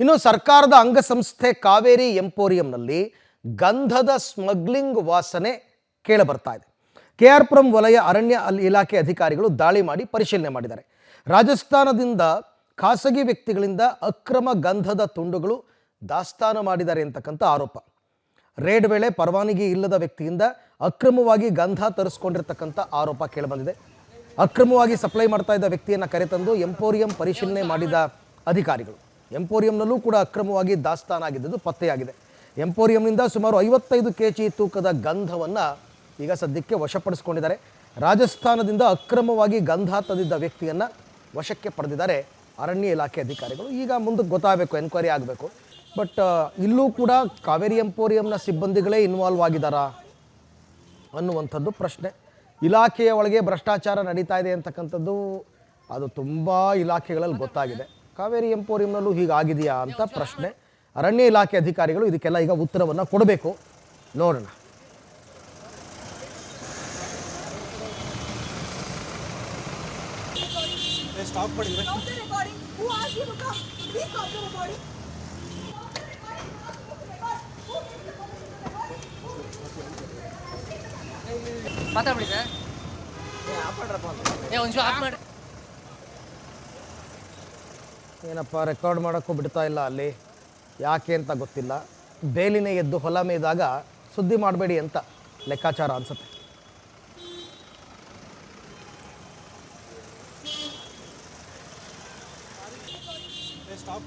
ಇನ್ನು ಸರ್ಕಾರದ ಅಂಗಸಂಸ್ಥೆ ಕಾವೇರಿ ಎಂಪೋರಿಯಂನಲ್ಲಿ ಗಂಧದ ಸ್ಮಗ್ಲಿಂಗ್ ವಾಸನೆ ಕೇಳಬರ್ತಾ ಇದೆ. ಕೆಆರ್ಪುರಂ ವಲಯ ಅರಣ್ಯ ಇಲಾಖೆ ಅಧಿಕಾರಿಗಳು ದಾಳಿ ಮಾಡಿ ಪರಿಶೀಲನೆ ಮಾಡಿದ್ದಾರೆ. ರಾಜಸ್ಥಾನದಿಂದ ಖಾಸಗಿ ವ್ಯಕ್ತಿಗಳಿಂದ ಅಕ್ರಮ ಗಂಧದ ತುಂಡುಗಳು ದಾಸ್ತಾನು ಮಾಡಿದ್ದಾರೆ ಅಂತಕ್ಕಂಥ ಆರೋಪ. ರೇಡ್ ವೇಳೆ ಪರವಾನಗಿ ಇಲ್ಲದ ವ್ಯಕ್ತಿಯಿಂದ ಅಕ್ರಮವಾಗಿ ಗಂಧ ತರಿಸ್ಕೊಂಡಿರ್ತಕ್ಕಂಥ ಆರೋಪ ಕೇಳಿಬಂದಿದೆ. ಅಕ್ರಮವಾಗಿ ಸಪ್ಲೈ ಮಾಡ್ತಾ ಇದ್ದ ವ್ಯಕ್ತಿಯನ್ನು ಕರೆತಂದು ಎಂಪೋರಿಯಂ ಪರಿಶೀಲನೆ ಮಾಡಿದ ಅಧಿಕಾರಿಗಳು ಎಂಪೋರಿಯಂನಲ್ಲೂ ಕೂಡ ಅಕ್ರಮವಾಗಿ ದಾಸ್ತಾನಾಗಿದ್ದು ಪತ್ತೆಯಾಗಿದೆ. ಎಂಪೋರಿಯಂನಿಂದ ಸುಮಾರು 55 kg ತೂಕದ ಗಂಧವನ್ನು ಈಗ ಸದ್ಯಕ್ಕೆ ವಶಪಡಿಸಿಕೊಂಡಿದ್ದಾರೆ. ರಾಜಸ್ಥಾನದಿಂದ ಅಕ್ರಮವಾಗಿ ಗಂಧ ತಂದಿದ್ದ ವ್ಯಕ್ತಿಯನ್ನು ವಶಕ್ಕೆ ಪಡೆದಿದ್ದಾರೆ ಅರಣ್ಯ ಇಲಾಖೆ ಅಧಿಕಾರಿಗಳು. ಈಗ ಮುಂದಕ್ಕೆ ಗೊತ್ತಾಗಬೇಕು, ಎನ್ಕ್ವೈರಿ ಆಗಬೇಕು. ಬಟ್ ಇಲ್ಲೂ ಕೂಡ ಕಾವೇರಿ ಎಂಪೋರಿಯಂನ ಸಿಬ್ಬಂದಿಗಳೇ ಇನ್ವಾಲ್ವ್ ಆಗಿದ್ದಾರಾ ಅನ್ನುವಂಥದ್ದು ಪ್ರಶ್ನೆ. ಇಲಾಖೆಯ ಒಳಗೆ ಭ್ರಷ್ಟಾಚಾರ ನಡೀತಾ ಇದೆ ಅಂತಕ್ಕಂಥದ್ದು ಅದು ತುಂಬ ಇಲಾಖೆಗಳಲ್ಲಿ ಗೊತ್ತಾಗಿದೆ. ಕಾವೇರಿ ಎಂಪೋರಿಯಂನಲ್ಲೂ ಹೀಗಾಗಿದೆಯಾ ಅಂತ ಪ್ರಶ್ನೆ. ಅರಣ್ಯ ಇಲಾಖೆ ಅಧಿಕಾರಿಗಳು ಇದಕ್ಕೆಲ್ಲ ಈಗ ಉತ್ತರವನ್ನು ಕೊಡಬೇಕು. ನೋಡೋಣ. ಮಾತಾಡ್ಬಿಡಿ ಸರ್. ಏನಪ್ಪ ರೆಕಾರ್ಡ್ ಮಾಡೋಕ್ಕೂ ಬಿಡ್ತಾ ಇಲ್ಲ ಅಲ್ಲಿ, ಯಾಕೆ ಅಂತ ಗೊತ್ತಿಲ್ಲ. ಬೇಲಿನೇ ಎದ್ದು ಹೊಲ ಮೇದಾಗ ಸುದ್ದಿ ಮಾಡಬೇಡಿ ಅಂತ ಲೆಕ್ಕಾಚಾರ ಅನ್ಸುತ್ತೆ. Stop.